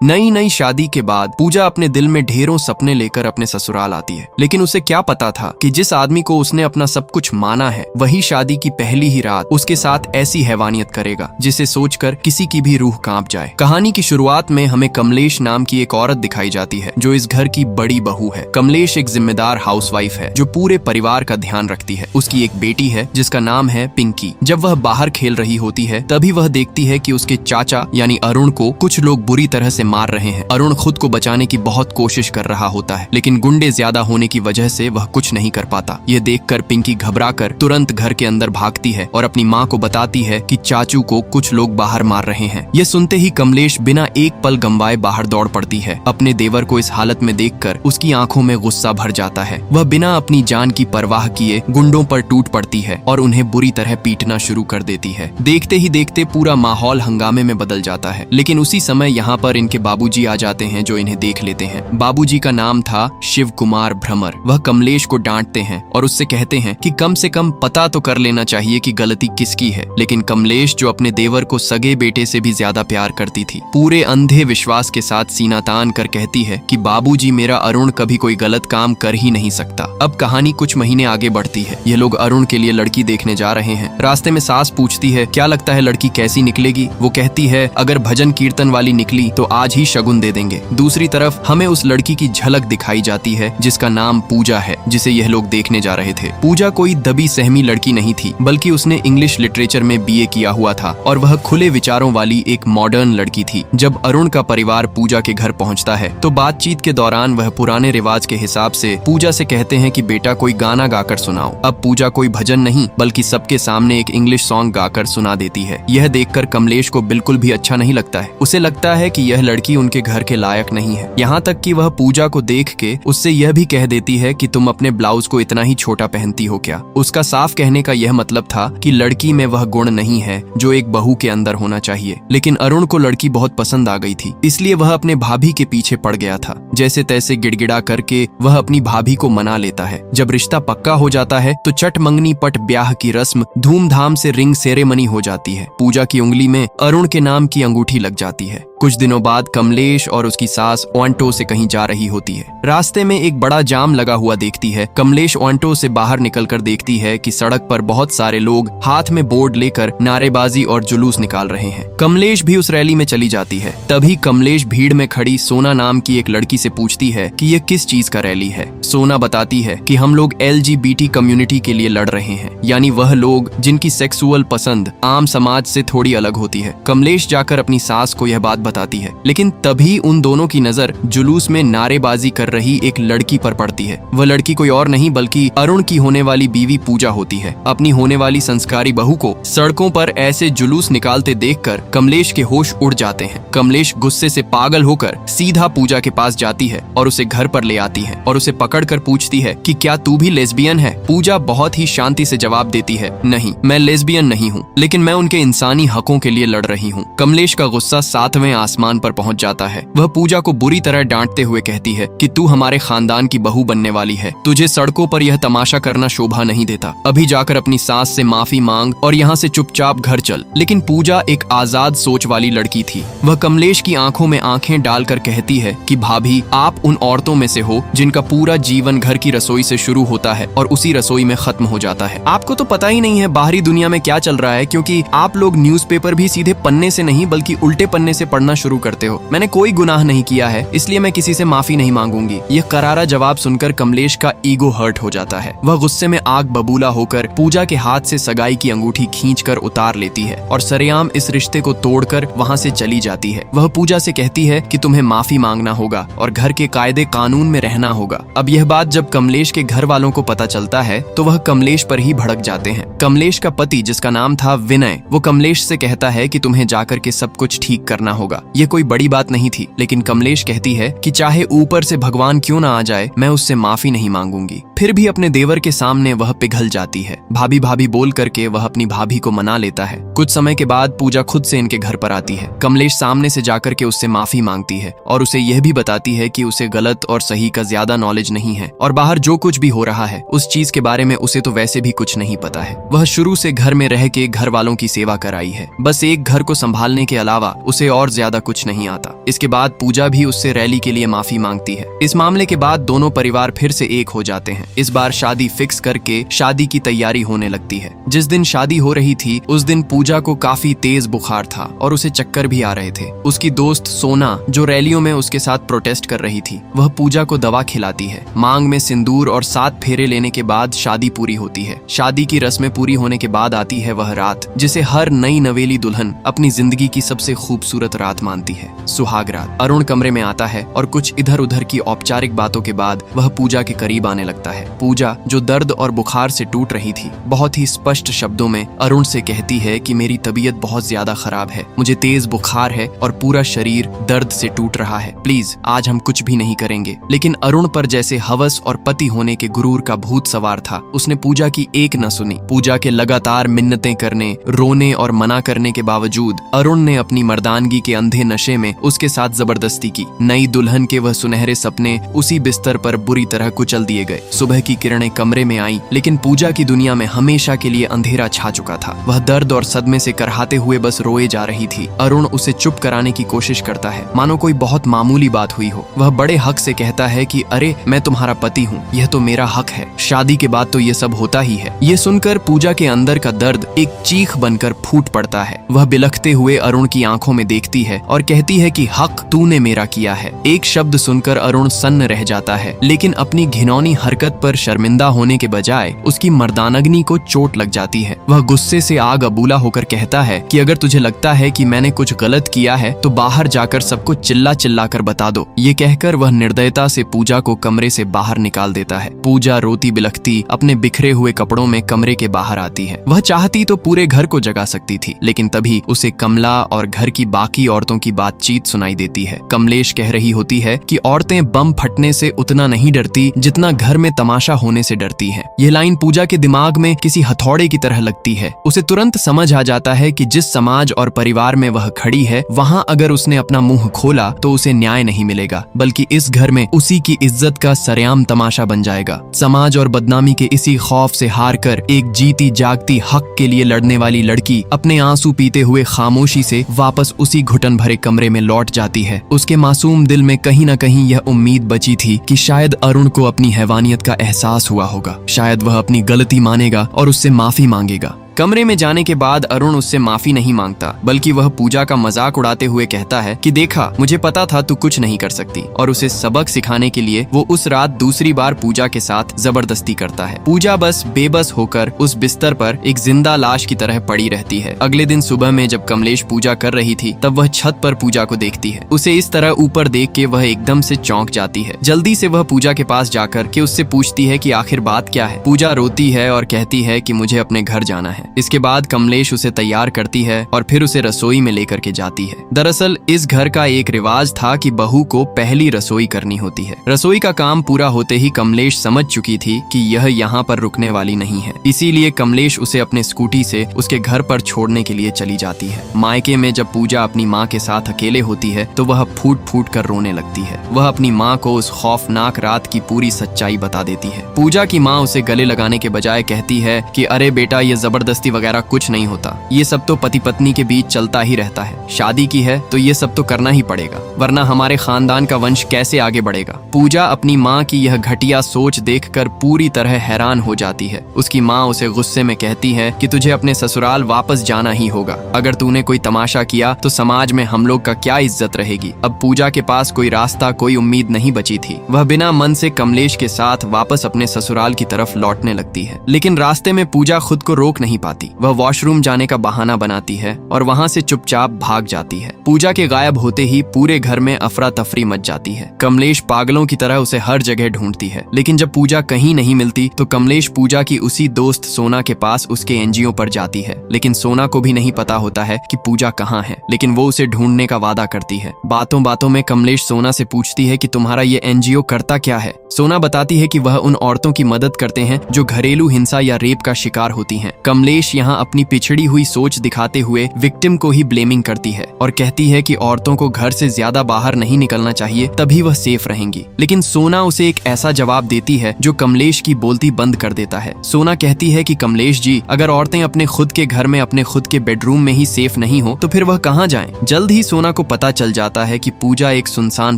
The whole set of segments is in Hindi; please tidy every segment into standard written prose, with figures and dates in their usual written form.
नई नई शादी के बाद पूजा अपने दिल में ढेरों सपने लेकर अपने ससुराल आती है, लेकिन उसे क्या पता था कि जिस आदमी को उसने अपना सब कुछ माना है वही शादी की पहली ही रात उसके साथ ऐसी हैवानियत करेगा जिसे सोचकर किसी की भी रूह कांप जाए। कहानी की शुरुआत में हमें कमलेश नाम की एक औरत दिखाई जाती है जो इस घर की बड़ी बहू है। कमलेश एक जिम्मेदार हाउसवाइफ है जो पूरे परिवार का ध्यान रखती है। उसकी एक बेटी है जिसका नाम है पिंकी। जब वह बाहर खेल रही होती है तभी वह देखती है कि उसके चाचा यानी अरुण को कुछ लोग बुरी तरह से मार रहे हैं। अरुण खुद को बचाने की बहुत कोशिश कर रहा होता है, लेकिन गुंडे ज्यादा होने की वजह से वह कुछ नहीं कर पाता। यह देखकर पिंकी घबराकर तुरंत घर के अंदर भागती है और अपनी माँ को बताती है कि चाचू को कुछ लोग बाहर मार रहे हैं। यह सुनते ही कमलेश बिना एक पल गंवाए बाहर दौड़ पड़ती है। अपने देवर को इस हालत में देखकर उसकी आंखों में गुस्सा भर जाता है। वह बिना अपनी जान की परवाह किए गुंडों पर टूट पड़ती है और उन्हें बुरी तरह पीटना शुरू कर देती है। देखते ही देखते पूरा माहौल हंगामे में बदल जाता है, लेकिन उसी समय यहाँ पर इनके बाबूजी आ जाते हैं जो इन्हें देख लेते हैं। बाबूजी का नाम था शिव कुमार भ्रमर। वह कमलेश को डांटते हैं और उससे कहते हैं कि कम से कम पता तो कर लेना चाहिए कि गलती किसकी है। लेकिन कमलेश जो अपने देवर को सगे बेटे से भी ज्यादा प्यार करती थी, पूरे अंधे विश्वास के साथ सीना तान कर कहती है कि बाबूजी मेरा अरुण कभी कोई गलत काम कर ही नहीं सकता। अब कहानी कुछ महीने आगे बढ़ती है। ये लोग अरुण के लिए लड़की देखने जा रहे हैं। रास्ते में सास पूछती है क्या लगता है लड़की कैसी निकलेगी। वो कहती है अगर भजन कीर्तन वाली निकली तो आज ही शगुन दे देंगे। दूसरी तरफ हमें उस लड़की की झलक दिखाई जाती है जिसका नाम पूजा है, जिसे यह लोग देखने जा रहे थे। पूजा कोई दबी सहमी लड़की नहीं थी, बल्कि उसने इंग्लिश लिटरेचर में बीए किया हुआ था और वह खुले विचारों वाली एक मॉडर्न लड़की थी। जब अरुण का परिवार पूजा के घर पहुंचता है तो बातचीत के दौरान वह पुराने रिवाज के हिसाब से पूजा से कहते हैं कि बेटा कोई गाना गाकर सुनाओ। अब पूजा कोई भजन नहीं बल्कि सबके सामने एक इंग्लिश सॉन्ग गाकर सुना देती है। यह देखकर कमलेश को बिल्कुल भी अच्छा नहीं लगता है। उसे लगता है कि यह लड़की उनके घर के लायक नहीं है। यहाँ तक कि वह पूजा को देख के उससे यह भी कह देती है कि तुम अपने ब्लाउज को इतना ही छोटा पहनती हो क्या। उसका साफ कहने का यह मतलब था कि लड़की में वह गुण नहीं है जो एक बहू के अंदर होना चाहिए। लेकिन अरुण को लड़की बहुत पसंद आ गई थी, इसलिए वह अपने भाभी के पीछे पड़ गया था। जैसे तैसे गिड़गिड़ा करके वह अपनी भाभी को मना लेता है। जब रिश्ता पक्का हो जाता है तो चट मंगनी पट ब्याह की रस्म धूमधाम से रिंग सेरेमनी हो जाती है। पूजा की उंगली में अरुण के नाम की अंगूठी लग जाती है। कुछ दिनों बाद कमलेश और उसकी सास ऑन्टो से कहीं जा रही होती है। रास्ते में एक बड़ा जाम लगा हुआ देखती है। कमलेश ऑन्टो से बाहर निकलकर देखती है कि सड़क पर बहुत सारे लोग हाथ में बोर्ड लेकर नारेबाजी और जुलूस निकाल रहे हैं। कमलेश भी उस रैली में चली जाती है। तभी कमलेश भीड़ में खड़ी सोना नाम की एक लड़की से पूछती है कि ये किस चीज का रैली है। सोना बताती है कि हम लोग LGBT कम्युनिटी के लिए लड़ रहे हैं, यानी वह लोग जिनकी सेक्सुअल पसंद आम समाज से थोड़ी अलग होती है। कमलेश जाकर अपनी सास को यह बात बताती है, लेकिन तभी उन दोनों की नजर जुलूस में नारेबाजी कर रही एक लड़की पर पड़ती है। वह लड़की कोई और नहीं बल्कि अरुण की होने वाली बीवी पूजा होती है। अपनी होने वाली संस्कारी बहू को सड़कों पर ऐसे जुलूस निकालते देखकर कमलेश के होश उड़ जाते हैं। कमलेश गुस्से से पागल होकर सीधा पूजा के पास जाती है और उसे घर पर ले आती है और उसे पकड़कर पूछती है कि क्या तू भी लेस्बियन है। पूजा बहुत ही शांति से जवाब देती है, नहीं मैं लेस्बियन नहीं हूँ, लेकिन मैं उनके इंसानी हकों के लिए लड़ रही हूँ। कमलेश का गुस्सा 7वें आसमान पर पहुंच जाता है। वह पूजा को बुरी तरह डांटते हुए कहती है कि तू हमारे खानदान की बहू बनने वाली है, तुझे सड़कों पर यह तमाशा करना शोभा नहीं देता। अभी जाकर अपनी सास से माफी मांग और यहाँ से चुपचाप घर चल। लेकिन पूजा एक आजाद सोच वाली लड़की थी। वह कमलेश की आंखों में आंखें डालकर कहती है कि भाभी आप उन औरतों में से हो जिनका पूरा जीवन घर की रसोई से शुरू होता है और उसी रसोई में खत्म हो जाता है। आपको तो पता ही नहीं है बाहरी दुनिया में क्या चल रहा है, क्योंकि आप लोग न्यूज़पेपर भी सीधे पन्ने से नहीं बल्कि उल्टे पन्ने से पढ़ना शुरू करते हो। मैंने कोई गुनाह नहीं किया है, इसलिए मैं किसी से माफी नहीं मांगूंगी। यह करारा जवाब सुनकर कमलेश का ईगो हर्ट हो जाता है। वह गुस्से में आग बबूला होकर पूजा के हाथ से सगाई की अंगूठी खींचकर उतार लेती है और सरेआम इस रिश्ते को तोड़कर वहां से चली जाती है। वह पूजा से कहती है कि तुम्हें माफी मांगना होगा और घर के कायदे कानून में रहना होगा। अब यह बात जब कमलेश के घर वालों को पता चलता है तो वह कमलेश पर ही भड़क जाते हैं। कमलेश का पति जिसका नाम था विनय, वो कमलेश से कहता है कि तुम्हें जाकर के सब कुछ ठीक करना होगा। ये कोई बड़ी बात नहीं थी, लेकिन कमलेश कहती है कि चाहे ऊपर से भगवान क्यों ना आ जाए मैं उससे माफी नहीं मांगूंगी। फिर भी अपने देवर के सामने वह पिघल जाती है। भाभी भाभी बोल करके वह अपनी भाभी को मना लेता है। कुछ समय के बाद पूजा खुद से इनके घर पर आती है। कमलेश सामने से जाकर के उससे माफी मांगती है और उसे यह भी बताती है कि उसे गलत और सही का ज्यादा नॉलेज नहीं है और बाहर जो कुछ भी हो रहा है उस चीज के बारे में उसे तो वैसे भी कुछ नहीं पता है। वह शुरू से घर में रह के घर वालों की सेवा कराई है, बस एक घर को संभालने के अलावा उसे और ज्यादा कुछ नहीं आता। इसके बाद पूजा भी उससे रैली के लिए माफी मांगती है। इस मामले के बाद दोनों परिवार फिर से एक हो जाते हैं। इस बार शादी फिक्स करके शादी की तैयारी होने लगती है। जिस दिन शादी हो रही थी उस दिन पूजा को काफी तेज बुखार था और उसे चक्कर भी आ रहे थे। उसकी दोस्त सोना जो रैलियों में उसके साथ प्रोटेस्ट कर रही थी वह पूजा को दवा खिलाती है। मांग में सिंदूर और 7 फेरे लेने के बाद शादी पूरी होती है। शादी की रस्में पूरी होने के बाद आती है वह रात जिसे हर नई नवेली दुल्हन अपनी जिंदगी की सबसे खूबसूरत रात मानती है, सुहाग रात। अरुण कमरे में आता है और कुछ इधर उधर की औपचारिक बातों के बाद वह पूजा के करीब आने लगता है। पूजा जो दर्द और बुखार से टूट रही थी बहुत ही स्पष्ट शब्दों में अरुण से कहती है कि मेरी तबीयत बहुत ज्यादा खराब है, मुझे तेज बुखार है और पूरा शरीर दर्द से टूट रहा है, प्लीज आज हम कुछ भी नहीं करेंगे। लेकिन अरुण पर जैसे हवस और पति होने के गुरूर का भूत सवार था। उसने पूजा की एक न सुनी। पूजा के लगातार मिन्नतें करने, रोने और मना करने के बावजूद अरुण ने अपनी मर्दानगी के अंधे नशे में उसके साथ जबरदस्ती की। नई दुल्हन के वह सुनहरे सपने उसी बिस्तर पर बुरी तरह कुचल दिए गए। सुबह की किरणें कमरे में आईं, लेकिन पूजा की दुनिया में हमेशा के लिए अंधेरा छा चुका था। वह दर्द और सदमे से करहाते हुए बस रोए जा रही थी। अरुण उसे चुप कराने की कोशिश करता है मानो कोई बहुत मामूली बात हुई हो। वह बड़े हक से कहता है कि अरे मैं तुम्हारा पति हूँ, यह तो मेरा हक है, शादी के बाद तो ये सब होता ही है। ये सुनकर पूजा के अंदर का दर्द एक चीख बनकर फूट पड़ता है। वह बिलखते हुए अरुण की आंखों में देखती है और कहती है कि हक तूने मेरा किया है। एक शब्द सुनकर अरुण सन्न रह जाता है, लेकिन अपनी घिनौनी हरकत पर शर्मिंदा होने के बजाय उसकी मर्दानग्नि को चोट लग जाती है। वह गुस्से से आग अबूला होकर कहता है कि अगर तुझे लगता है कि मैंने कुछ गलत किया है तो बाहर जाकर सबको चिल्ला चिल्ला कर बता दो। ये कहकर वह निर्दयता से पूजा को कमरे से बाहर निकाल देता है। पूजा रोती बिलखती अपने बिखरे हुए कपड़ों में कमरे के बाहर आती है। वह चाहती तो पूरे घर को जगा सकती थी, लेकिन तभी उसे कमला और घर की बाकी औरतों की बातचीत सुनाई देती है। कमलेश कह रही होती है कि औरतें बम फटने से उतना नहीं डरती जितना घर में तमाशा होने से डरती हैं। यह लाइन पूजा के दिमाग में किसी हथौड़े की तरह लगती है। उसे तुरंत समझ आ जाता है कि जिस समाज और परिवार में वह खड़ी है वहां अगर उसने अपना मुंह खोला तो उसे न्याय नहीं मिलेगा, बल्कि इस घर में उसी की इज्जत का सरेआम तमाशा बन जाएगा। समाज और बदनामी के इसी खौफ से हार कर एक जीती जागती हक के लिए लड़ने वाली लड़की अपने आंसू पीते हुए खामोशी से वापस उसी घुटन भरे कमरे में लौट जाती है। उसके मासूम दिल में कहीं न कहीं यह उम्मीद बची थी कि शायद अरुण को अपनी हैवानियत का एहसास हुआ होगा, शायद वह अपनी गलती मानेगा और उससे माफी मांगेगा। कमरे में जाने के बाद अरुण उससे माफी नहीं मांगता, बल्कि वह पूजा का मजाक उड़ाते हुए कहता है कि देखा, मुझे पता था तू कुछ नहीं कर सकती, और उसे सबक सिखाने के लिए वो उस रात दूसरी बार पूजा के साथ जबरदस्ती करता है। पूजा बस बेबस होकर उस बिस्तर पर एक जिंदा लाश की तरह पड़ी रहती है। अगले दिन सुबह में जब कमलेश पूजा कर रही थी तब वह छत पर पूजा को देखती है। उसे इस तरह ऊपर देख के वह एकदम से चौंक जाती है। जल्दी से वह पूजा के पास जाकर के उससे पूछती है कि आखिर बात क्या है। पूजा रोती है और कहती है कि मुझे अपने घर जाना है। इसके बाद कमलेश उसे तैयार करती है और फिर उसे रसोई में लेकर के जाती है। दरअसल इस घर का एक रिवाज था कि बहू को पहली रसोई करनी होती है। रसोई का काम पूरा होते ही कमलेश समझ चुकी थी कि यह यहाँ पर रुकने वाली नहीं है, इसीलिए कमलेश उसे अपने स्कूटी से उसके घर पर छोड़ने के लिए चली जाती है। मायके में जब पूजा अपनी माँ के साथ अकेले होती है तो वह फूट फूट कर रोने लगती है। वह अपनी माँ को उस खौफनाक रात की पूरी सच्चाई बता देती है। पूजा की माँ उसे गले लगाने के बजाय कहती है कि अरे बेटा, ये जबरदस्ती वगैरह कुछ नहीं होता, ये सब तो पति पत्नी के बीच चलता ही रहता है। शादी की है तो ये सब तो करना ही पड़ेगा, वरना हमारे खानदान का वंश कैसे आगे बढ़ेगा। पूजा अपनी माँ की यह घटिया सोच देखकर पूरी तरह हैरान हो जाती है। उसकी माँ उसे गुस्से में कहती है कि तुझे अपने ससुराल वापस जाना ही होगा, अगर तूने कोई तमाशा किया तो समाज में हम लोग का क्या इज्जत रहेगी। अब पूजा के पास कोई रास्ता, कोई उम्मीद नहीं बची थी। वह बिना मन से कमलेश के साथ वापस अपने ससुराल की तरफ लौटने लगती है, लेकिन रास्ते में पूजा खुद को रोक नहीं पाती। वह वॉशरूम जाने का बहाना बनाती है और वहाँ से चुपचाप भाग जाती है। पूजा के गायब होते ही पूरे घर में अफरा तफरी मच जाती है। कमलेश पागलों की तरह उसे हर जगह ढूंढती है, लेकिन जब पूजा कहीं नहीं मिलती तो कमलेश पूजा की उसी दोस्त सोना के पास उसके एनजीओ पर जाती है। लेकिन सोना को भी नहीं पता होता है कि पूजा कहाँ है, लेकिन वो उसे ढूंढने का वादा करती है। बातों बातों में कमलेश सोना से पूछती है कि तुम्हारा ये एनजीओ करता क्या है। सोना बताती है कि वह उन औरतों की मदद करते हैं जो घरेलू हिंसा या रेप का शिकार होती हैं। कमलेश यहाँ अपनी पिछड़ी हुई सोच दिखाते हुए विक्टिम को ही ब्लेमिंग करती है और कहती है कि औरतों को घर से ज्यादा बाहर नहीं निकलना चाहिए, तभी वह सेफ रहेंगी। लेकिन सोना उसे एक ऐसा जवाब देती है जो कमलेश की बोलती बंद कर देता है। सोना कहती है कि कमलेश जी, अगर औरतें अपने खुद के घर में अपने खुद के बेडरूम में ही सेफ नहीं हो तो फिर वह कहाँ जाएं? जल्द ही सोना को पता चल जाता है कि पूजा एक सुनसान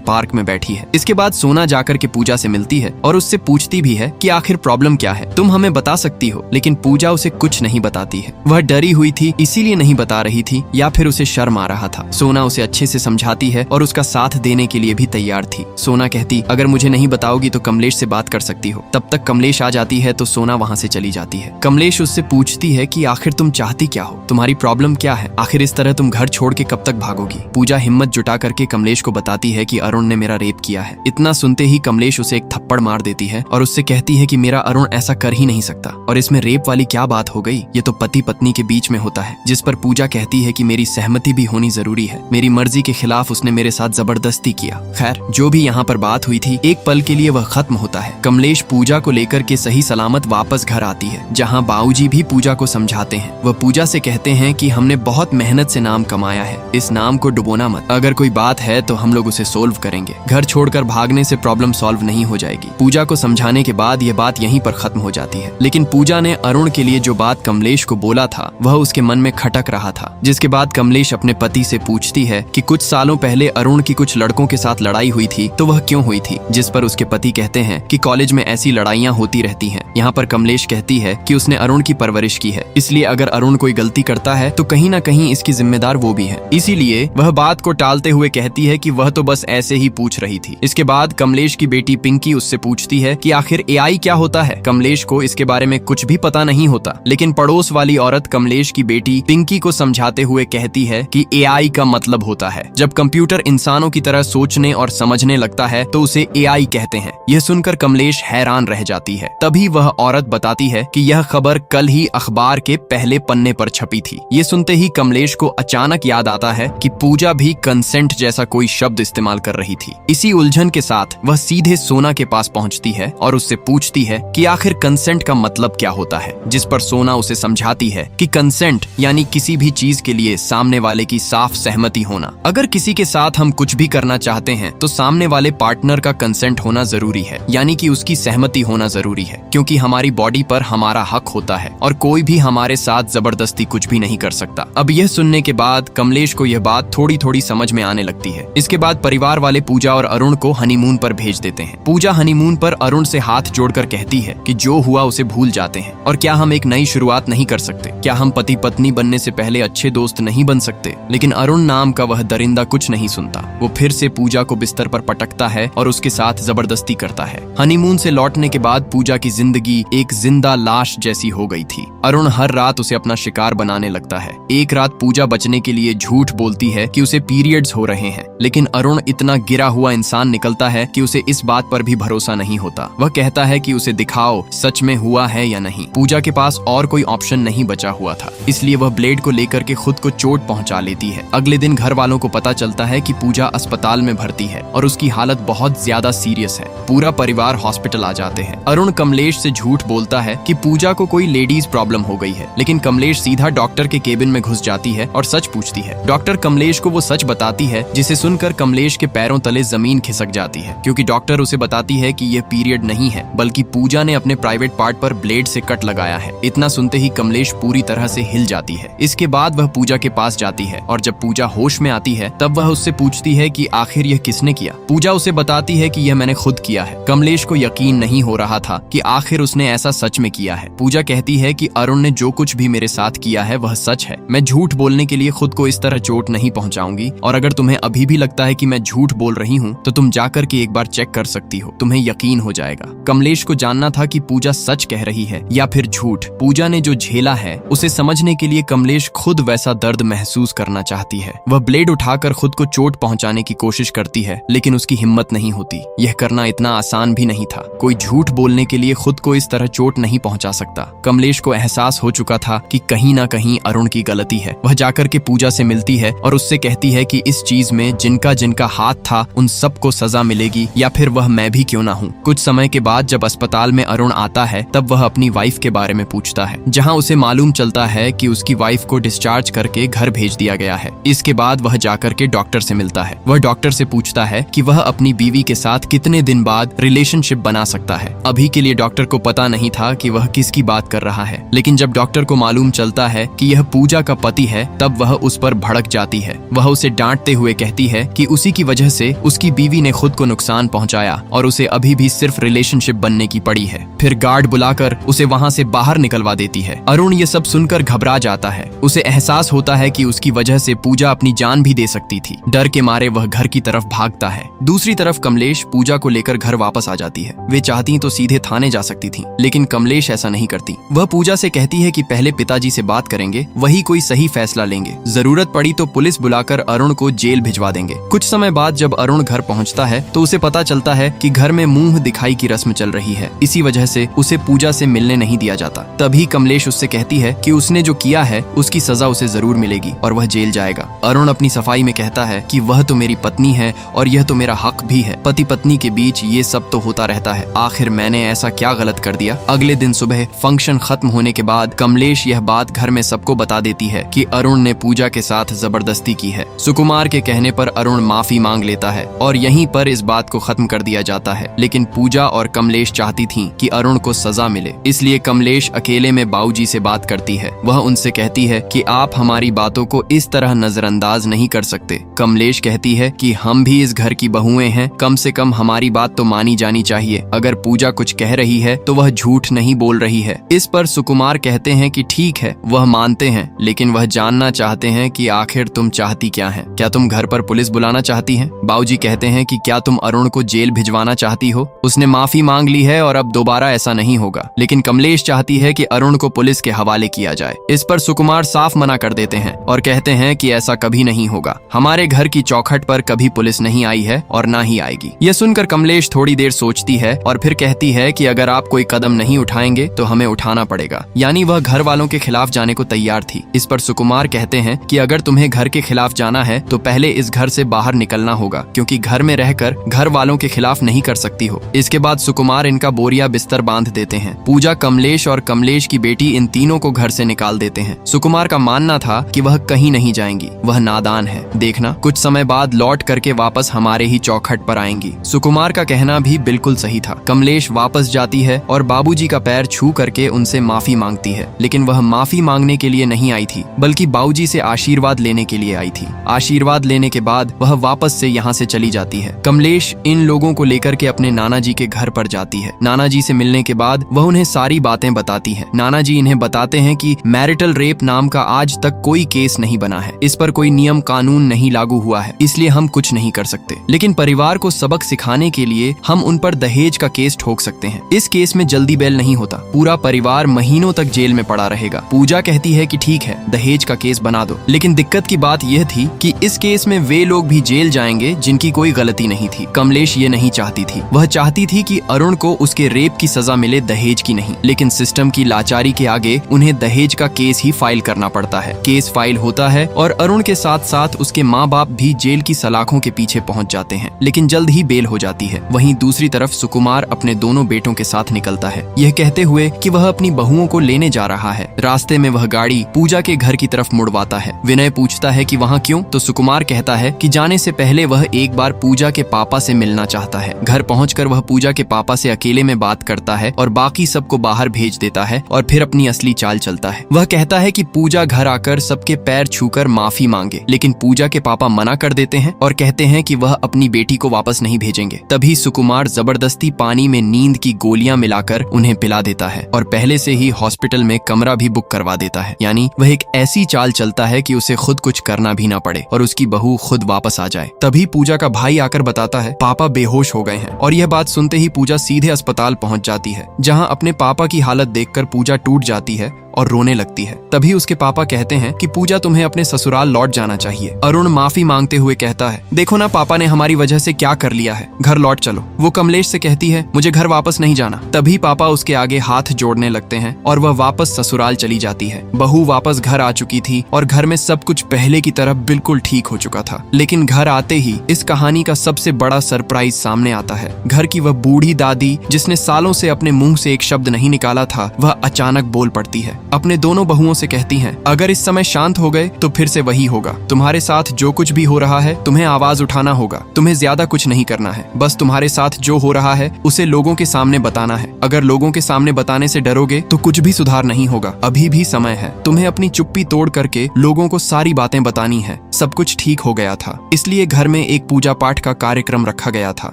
पार्क में बैठी है। इसके बाद सोना जाकर के पूजा से मिलती है और उससे पूछती भी है कि आखिर प्रॉब्लम क्या है, तुम हमें बता सकती हो। लेकिन पूजा उसे कुछ नहीं बताती है। वह डरी हुई थी इसीलिए नहीं बता रही थी, या फिर उसे शर्म आ रहा था। सोना उसे अच्छे से समझाती है और उसका साथ देने के लिए भी तैयार थी। सोना कहती, अगर मुझे नहीं बताओगी तो कमलेश से बात कर सकती हो। तब तक कमलेश आ जाती है तो सोना वहाँ से चली जाती है। कमलेश उससे पूछती है कि आखिर तुम चाहती क्या हो, तुम्हारी प्रॉब्लम क्या है, आखिर इस तरह तुम घर छोड़ के कब तक भागोगी। पूजा हिम्मत जुटा करके कमलेश को बताती है कि अरुण ने मेरा रेप किया है। इतना सुनते ही कमलेश उसे एक थप्पड़ मार देती है और उससे कहती है कि मेरा अरुण ऐसा कर ही नहीं सकता, और इसमें रेप वाली क्या बात हो गई, ये तो पति पत्नी के बीच में होता है। जिस पर पूजा कहती है कि मेरी सहमति भी होनी जरूरी है, मेरी मर्जी के खिलाफ उसने मेरे साथ जबरदस्ती किया। खैर, जो भी यहाँ पर बात हुई थी, एक पल के लिए वह खत्म होता है। कमलेश पूजा को लेकर के सही सलामत वापस घर आती है, जहाँ बाबूजी भी पूजा को समझाते हैं। वह पूजा से कहते हैं कि हमने बहुत मेहनत से नाम कमाया है, इस नाम को डुबोना मत, अगर कोई बात है तो हम लोग उसे सोल्व करेंगे, घर छोड़कर भागने से प्रॉब्लम सॉल्व नहीं हो जाएगी। पूजा को समझाने के बाद यह बात यहीं पर खत्म हो जाती है। लेकिन पूजा ने अरुण के लिए जो बात कमलेश को बोला था वह उसके मन में खटक रहा था। जिसके बाद कमलेश अपने पति से पूछती है कि कुछ सालों पहले अरुण की कुछ लड़कों के साथ लड़ाई हुई थी, तो वह क्यों हुई थी। जिस पर उसके पति कहते हैं कि कॉलेज में ऐसी लड़ाइयाँ होती रहती हैं। यहाँ पर कमलेश कहती है कि उसने अरुण की परवरिश की है, इसलिए अगर अरुण कोई गलती करता है तो कहीं ना कहीं इसकी जिम्मेदार वो भी है। इसीलिए वह बात को टालते हुए कहती है कि वह तो बस ऐसे ही पूछ रही थी। इसके बाद कमलेश की बेटी पिंकी उससे पूछती है कि आखिर एआई क्या होता है। कमलेश को इसके बारे में कुछ भी पता नहीं होता, लेकिन पड़ोस वाली औरत कमलेश की बेटी पिंकी को समझाते हुए कहती है कि एआई का मतलब होता है जब कंप्यूटर इंसानों की तरह सोचने और समझने लगता है तो उसे एआई कहते हैं। यह सुनकर कमलेश हैरान रह जाती है। तभी वह औरत बताती है कि यह खबर कल ही अखबार के पहले पन्ने पर छपी थी। ये सुनते ही कमलेश को अचानक याद आता है कि पूजा भी कंसेंट जैसा कोई शब्द इस्तेमाल कर रही थी। इसी उलझन के साथ वह सीधे सोना के पास पहुंचती है और उससे पूछती है कि आखिर कंसेंट का मतलब क्या होता है। जिस पर सोना उसे समझाती है कि कंसेंट यानी किसी भी चीज के लिए सामने वाले की साफ सहमति होना। अगर किसी के साथ हम कुछ भी करना चाहते हैं तो सामने वाले पार्टनर का कंसेंट होना जरूरी है, यानी कि उसकी सहमति होना जरूरी है, क्योंकि हमारी बॉडी पर हमारा हक होता है और कोई भी हमारे साथ जबरदस्ती कुछ भी नहीं कर सकता। अब यह सुनने के बाद कमलेश को यह बात थोड़ी थोड़ी समझ में आने लगती है। इसके बाद परिवार वाले पूजा और अरुण को हनीमून पर भेज देते हैं। पूजा हनीमून पर अरुण से हाथ जोड़कर कहती है कि जो हुआ उसे भूल जाते हैं, और क्या हम एक नई शुरुआत नहीं कर सकते, क्या हम पति पत्नी बनने से पहले अच्छे दोस्त नहीं बन सकते। लेकिन अरुण नाम का वह दरिंदा कुछ नहीं सुनता। वो फिर से पूजा को बिस्तर पर पटकता है और उसके साथ जबरदस्ती करता है। हनीमून से लौटने के बाद पूजा की जिंदगी एक जिंदा लाश जैसी हो गई थी। अरुण हर रात उसे अपना शिकार बनाने लगता है। एक रात पूजा बचने के लिए झूठ बोलती है कि उसे पीरियड्स हो रहे हैं, लेकिन अरुण इतना गिरा हुआ इंसान निकलता है कि उसे इस बात पर भी भरोसा नहीं होता। वह कहता है कि उसे दिखाओ सच में हुआ है या नहीं। पूजा के पास और कोई ऑप्शन नहीं बचा हुआ था, इसलिए वह ब्लेड को लेकर के खुद को चोट पहुंचा लेती है। अगले दिन घर वालों को पता चलता है कि पूजा अस्पताल में भर्ती है और उसकी हालत बहुत ज्यादा सीरियस है। पूरा परिवार हॉस्पिटल आ जाते हैं। अरुण कमलेश से झूठ बोलता है कि पूजा को कोई लेडीज प्रॉब्लम हो गई है, लेकिन कमलेश सीधा डॉक्टर के केबिन में घुस जाती है और सच पूछती है। डॉक्टर कमलेश को वो सच बताती है जिसे सुनकर कमलेश के पैरों तले जमीन खिसक जाती है, क्योंकि डॉक्टर उसे बताती है कि यह पीरियड नहीं है, बल्कि पूजा ने अपने प्राइवेट पार्ट पर ब्लेड से कट लगाया है। इतना सुनते ही कमलेश पूरी तरह से हिल जाती है। इसके बाद वह पूजा के पास जाती है और जब पूजा होश में आती है तब वह उससे पूछती है कि आखिर यह किसने किया। पूजा उसे बताती है कि यह मैंने खुद किया है। कमलेश को यकीन नहीं हो रहा था कि आखिर उसने ऐसा सच में किया है। पूजा कहती है कि अरुण ने जो कुछ भी मेरे साथ किया है वह सच है। मैं झूठ बोलने के लिए खुद को इस तरह चोट नहीं पहुंचाऊंगी, और अगर तुम्हें अभी भी लगता है कि मैं झूठ बोल रही हूँ तो तुम जाकर के एक बार चेक कर सकती हो, तुम्हें यकीन हो जाएगा। कमलेश को जानना था कि पूजा सच कह रही है या फिर झूठ। पूजा ने जो झेला है उसे समझने के लिए कमलेश खुद वैसा दर्द महसूस करना चाहती है। वह ब्लेड उठाकर खुद को चोट पहुंचाने की कोशिश करती है, लेकिन उसकी हिम्मत नहीं होती। यह करना इतना आसान भी नहीं था। कोई झूठ बोलने के लिए खुद को इस तरह चोट नहीं पहुंचा सकता। कमलेश को एहसास हो चुका था कि कहीं ना कहीं अरुण की गलती है। वह जाकर के पूजा से मिलती है और उससे कहती है कि इस चीज में जिनका जिनका हाथ था उन सबको सजा मिलेगी, या फिर वह मैं भी क्यों ना हूँ। कुछ समय के बाद जब अस्पताल में अरुण आता है तब वह अपनी वाइफ के बारे में पूछता है, जहाँ उसे मालूम चलता है कि उसकी वाइफ को डिस्चार्ज करके घर भेज दिया गया है। इसके बाद वह जाकर के डॉक्टर से मिलता है। वह डॉक्टर से पूछता है कि वह अपनी बीवी के साथ कितने दिन बाद रिलेशनशिप बना सकता है। अभी के लिए डॉक्टर को पता नहीं था कि वह किसकी बात कर रहा है, लेकिन जब डॉक्टर को मालूम चलता है कि यह पूजा का पति है तब वह उस पर भड़क जाती है। वह उसे डांटते हुए कहती है कि उसी की वजह से उसकी बीवी ने खुद को नुकसान पहुंचाया और उसे अभी भी सिर्फ रिलेशनशिप बनने की पड़ी है। फिर गार्ड बुलाकर उसे वहां से बाहर निकलवा देती है। अरुण ये सब सुनकर घबरा जाता है। उसे एहसास होता है कि उसकी वजह से पूजा अपनी जान भी दे सकती थी। डर के मारे वह घर की तरफ भागता है। दूसरी तरफ कमलेश पूजा को लेकर घर वापस आ जाती है। वे चाहती तो सीधे थाने जा सकती थी, लेकिन कमलेश ऐसा नहीं करती। वह पूजा से कहती है कि पहले पिताजी से बात करेंगे, वही कोई सही फैसला लेंगे। जरूरत पड़ी तो पुलिस बुलाकर अरुण को जेल भिजवा देंगे। कुछ समय बाद जब अरुण घर पहुंचता है तो उसे पता चलता है कि घर में मुंह दिखाई की रस्म चल रही है। इसी वजह से उसे पूजा से मिलने नहीं दिया जाता। तभी कमलेश उससे कहती है कि उसने जो किया है उसकी सजा उसे जरूर मिलेगी और वह जेल जाएगा। अरुण अपनी सफाई में कहता है कि वह तो मेरी पत्नी है और यह तो मेरा हक भी है। पति पत्नी के बीच ये सब तो होता रहता है। आखिर मैंने ऐसा क्या गलत कर दिया। अगले दिन सुबह फंक्शन खत्म होने के बाद कमलेश यह बात घर में सबको बता देती है कि अरुण ने पूजा के साथ जबरदस्ती की है। सुकुमार के कहने पर अरुण माफी मांग लेता है और यहीं पर इस बात को खत्म कर दिया जाता है। लेकिन पूजा और कमलेश चाहती थी कि अरुण को सजा मिले, इसलिए कमलेश अकेले में बाबूजी से बात करती है। वह उनसे कहती है कि आप हमारी बातों को इस तरह नजरअंदाज नहीं कर सकते। कमलेश कहती है कि हम भी इस घर की बहुएं हैं, कम से कम हमारी बात तो मानी जानी चाहिए। अगर पूजा कुछ कह रही है तो वह झूठ नहीं बोल रही है। इस पर सुकुमार कहते हैं कि ठीक है, वह मानते हैं, लेकिन वह जानना चाहते हैं कि आखिर तुम चाहती क्या है। क्या तुम घर पर पुलिस बुलाना चाहती हैं? बाबूजी कहते हैं कि क्या तुम अरुण को जेल भिजवाना चाहती हो? उसने माफी मांग ली है और अब दोबारा ऐसा नहीं होगा। लेकिन कमलेश चाहती है कि अरुण को पुलिस के हवाले किया जाए। इस पर सुकुमार साफ मना कर देते हैं और कहते हैं कि ऐसा कभी नहीं होगा। हमारे घर की चौखट पर कभी पुलिस नहीं आई है और ना ही आएगी। यह सुनकर कमलेश थोड़ी देर सोचती है और फिर कहती है कि अगर आप कोई कदम नहीं उठाएंगे तो हमें उठाना पड़ेगा। यानी वह घर वालों के खिलाफ जाने को तैयार थी। इस पर सुकुमार कहते हैं कि अगर तुम्हें घर के खिलाफ जाना है तो पहले इस घर से बाहर निकलना होगा, क्योंकि घर में रहकर घर वालों के खिलाफ नहीं कर सकती हो। इसके बाद सुकुमार इनका बोरिया बिस्तर बांध देते हैं। पूजा, कमलेश और कमलेश की बेटी इन तीनों को घर से निकाल देते हैं। सुकुमार का मानना था कि वह कहीं नहीं जाएंगी, वह नादान है। देखना कुछ समय बाद लौट करके वापस हमारे ही चौखट पर आएंगी। सुकुमार का कहना भी बिल्कुल सही था। कमलेश वापस जाती है और बाबूजी का पैर छू करके उनसे माफी मांगती है, लेकिन वह माफी मांगने के लिए नहीं आई थी, बल्कि बाबूजी से आशीर्वाद लेने के लिए आई थी। आशीर्वाद लेने के बाद वह वापस से यहाँ से चली जाती है। कमलेश इन लोगों को लेकर के अपने नाना जी के घर पर जाती है। नाना जी से मिलने के बाद वह उन्हें सारी बातें बताती है। नाना जी इन्हें बताते हैं कि मैरिटल रेप नाम का आज तक कोई केस नहीं बना है, इस पर कोई नियम कानून नहीं लागू हुआ है, इसलिए हम कुछ नहीं कर सकते। लेकिन परिवार को सबक सिखाने के लिए हम उन पर दहेज का केस ठोक सकते हैं। इस केस में जल्दी बेल नहीं होता, पूरा परिवार महीनों तक जेल में पड़ा रहेगा। पूजा कहती है कि ठीक है, दहेज का केस बना दो, लेकिन दिक्कत की बात यह थी कि इस केस में वे लोग भी जेल जाएंगे जिनकी कोई गलती नहीं थी। कमलेश ये नहीं चाहती थी। वह चाहती थी कि अरुण को उसके रेप की सजा मिले, दहेज की नहीं। लेकिन सिस्टम की लाचारी के आगे उन्हें दहेज का केस ही फाइल करना पड़ता है। केस फाइल होता है और अरुण के साथ साथ उसके माँ बाप भी जेल की सलाखों के पीछे पहुंच जाते हैं, लेकिन जल्द ही बेल हो जाती है। वहीं दूसरी तरफ सुकुमार अपने दोनों बेटों के साथ निकलता है, यह कहते हुए कि वह अपनी बहुओं को लेने जा रहा है। रास्ते में वह गाड़ी पूजा के घर की तरफ मुड़वाता है। विनय पूछता है कि वहाँ क्यों, तो सुकुमार कहता है कि जाने से पहले वह एक बार पूजा के पापा से मिलना चाहता है। घर पहुंचकर वह पूजा के पापा से अकेले में बात करता है और बाकी सबको बाहर भेज देता है और फिर अपनी असली चाल चलता है। वह कहता है कि पूजा घर आकर सबके पैर छूकर माफी मांगे, लेकिन पूजा के पापा मना कर देते हैं और कहते हैं कि वह अपनी बेटी को वापस नहीं भेजेंगे। तभी सुकुमार जबरदस्ती पानी में नींद की गोलियां मिलाकर उन्हें पिला देता है और पहले से ही हॉस्पिटल में कमरा भी बुक करवा देता है। यानी वह एक ऐसी चाल चलता है कि उसे खुद कुछ करना भी ना पड़े और उसकी बहू खुद वापस आ जाए। तभी पूजा का भाई आकर बताता है पापा बेहोश हो गए हैं, और यह बात सुनते ही पूजा सीधे अस्पताल पहुंच जाती है, जहां अपने पापा की हालत देखकर पूजा टूट जाती है और रोने लगती है। तभी उसके पापा कहते हैं कि पूजा तुम्हें अपने ससुराल लौट जाना चाहिए। अरुण माफी मांगते हुए कहता है, देखो ना पापा ने हमारी वजह से क्या कर लिया है, घर लौट चलो। वो कमलेश से कहती है, मुझे घर वापस नहीं जाना। तभी पापा उसके आगे हाथ जोड़ने लगते हैं और वह वापस ससुराल चली जाती है। बहू वापस घर आ चुकी थी और घर में सब कुछ पहले की तरह बिल्कुल ठीक हो चुका था। लेकिन घर आते ही इस कहानी का सबसे बड़ा सरप्राइज सामने आता है। घर की वह बूढ़ी दादी जिसने सालों से अपने मुंह से एक शब्द नहीं निकाला था, वह अचानक बोल पड़ती है। अपने दोनों बहुओं से कहती हैं, अगर इस समय शांत हो गए तो फिर से वही होगा। तुम्हारे साथ जो कुछ भी हो रहा है तुम्हें आवाज उठाना होगा। तुम्हें ज्यादा कुछ नहीं करना है, बस तुम्हारे साथ जो हो रहा है उसे लोगों के सामने बताना है। अगर लोगों के सामने बताने से डरोगे तो कुछ भी सुधार नहीं होगा। अभी भी समय है, तुम्हें अपनी चुप्पी तोड़ करके लोगों को सारी बातें बतानी है। सब कुछ ठीक हो गया था, इसलिए घर में एक पूजा पाठ का कार्यक्रम रखा गया था,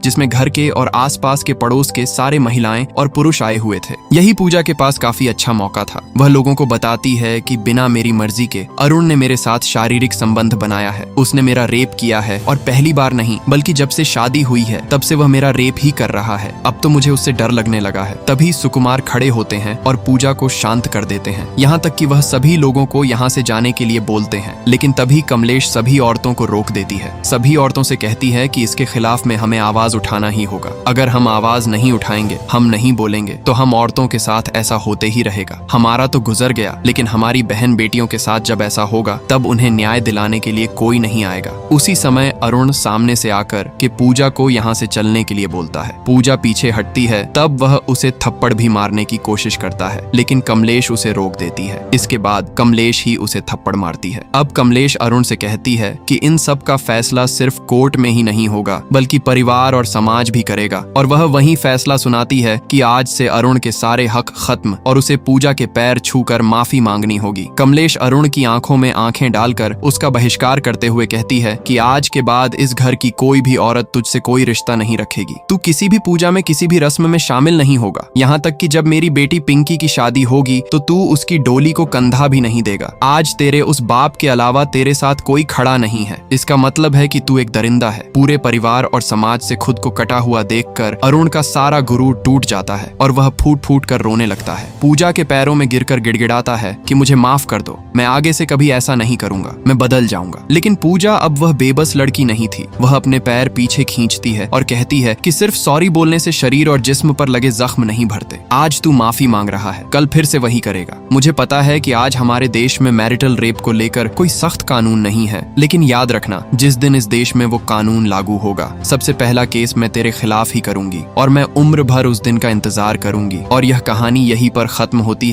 जिसमें घर के और आसपास के पड़ोस के सारे महिलाएं और पुरुष आए हुए थे। यही पूजा के पास काफी अच्छा मौका था। वह लोगों को बताती है कि बिना मेरी मर्जी के अरुण ने मेरे साथ शारीरिक संबंध बनाया है। उसने मेरा रेप किया है और पहली बार नहीं बल्कि जब से शादी हुई है तब से वह मेरा रेप ही कर रहा है। अब तो मुझे उससे डर लगने लगा है। तभी सुकुमार खड़े होते हैं और पूजा को शांत कर देते हैं, यहाँ तक कि वह सभी लोगों को यहाँ से जाने के लिए बोलते हैं। लेकिन तभी कमलेश सभी औरतों को रोक देती है। सभी औरतों से कहती है कि इसके खिलाफ में हमें आवाज उठाना ही होगा। अगर हम आवाज नहीं उठाएंगे, हम नहीं बोलेंगे तो हम औरतों के साथ ऐसा होते ही रहेगा। हमारा तो गुजर गया, लेकिन हमारी बहन बेटियों के साथ जब ऐसा होगा तब उन्हें न्याय दिलाने के लिए कोई नहीं आएगा। उसी समय अरुण सामने से आकर के पूजा को यहाँ से चलने के लिए बोलता है। पूजा पीछे हटती है, तब वह उसे थप्पड़ भी मारने की कोशिश करता है, लेकिन कमलेश उसे रोक देती है। इसके बाद कमलेश ही उसे थप्पड़ मारती है। अब कमलेश अरुण से कहती है कि इन सब का फैसला सिर्फ कोर्ट में ही नहीं होगा, बल्कि परिवार और समाज भी करेगा। और वह वही फैसला सुनाती है कि आज से अरुण के सारे हक खत्म और उसे पूजा के पैर छूकर माफी मांगनी होगी। कमलेश अरुण की आंखों में आंखें डालकर उसका बहिष्कार करते हुए कहती है कि आज के बाद इस घर की कोई भी औरत तुझसे कोई रिश्ता नहीं रखेगी। तू किसी भी पूजा में किसी भी रस्म में शामिल नहीं होगा। यहाँ तक कि जब मेरी बेटी पिंकी की शादी होगी तो तू उसकी डोली को कंधा भी नहीं देगा। आज तेरे उस बाप के अलावा तेरे साथ कोई खड़ा नहीं है। इसका मतलब है कि तू एक दरिंदा है। पूरे परिवार और समाज से खुद को कटा हुआ देखकर अरुण का सारा गुरूर टूट जाता है और वह फूट फूट कर रोने लगता है। पूजा के पैरों में गिरकर गिड़गिड़ाता है कि मुझे माफ कर दो, मैं आगे से कभी ऐसा नहीं करूंगा, मैं बदल जाऊंगा। लेकिन पूजा अब वह बेबस लड़की नहीं थी। वह अपने पैर पीछे खींचती है और कहती है कि सिर्फ सॉरी बोलने से शरीर और जिस्म पर लगे जख्म नहीं भरते। आज तू माफी मांग रहा है, कल फिर से वही करेगा। मुझे पता है कि आज हमारे देश में मैरिटल रेप को लेकर कोई सख्त कानून नहीं है, लेकिन याद रखना, जिस दिन इस देश में वो कानून लागू होगा, सबसे पहला केस मैं तेरे खिलाफ ही करूंगी और मैं उम्र भर उस दिन का इंतजार करूंगी। और यह कहानी यहीं पर खत्म होती है।